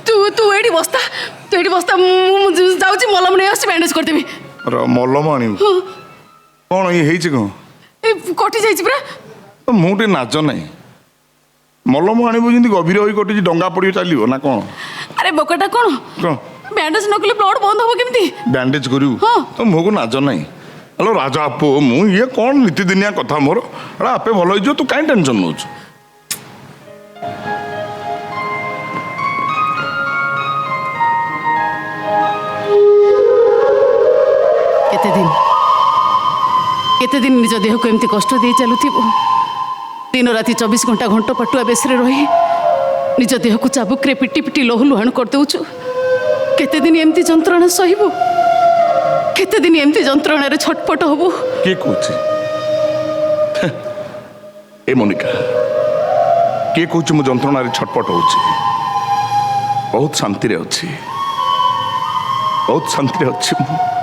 तू तू एडी बस्ता जाऊँ मलम नहीं आस बैंडेज करदेवी मलम आण कौन ये कौन कटि जाइए मुझे नाच ना मलम आणबू जमी गभीर हो कटुची डंगा पड़ चलो ना कौन अरे बोकटा कौन कौन बैंडेज न कले ब्लड बंद हम केमती बैंडेज करू तो मुझे नाच ना हेलो राजा आपो मुझे कौन नीतिदिनिया कथा मोर आपे भल हो तू कहीं टेंशन नौ केते दिन निज देह को एमती कष्ट दे चलु दिन राति 24 घंटा घंट पटुआ बेसरे रही निज देह को चाबुक रे पिटी पिटी लहु लुहाण कर दउछु केते दिन एमती जंत्रणा सहिबु केते दिन एमती जंत्रणा रे छटपट हबु के कहूची ए मोनिका के कहूची मु जंत्रणा रे छटपट होची बहुत शांति रे अछि बहुत शांति रे अछि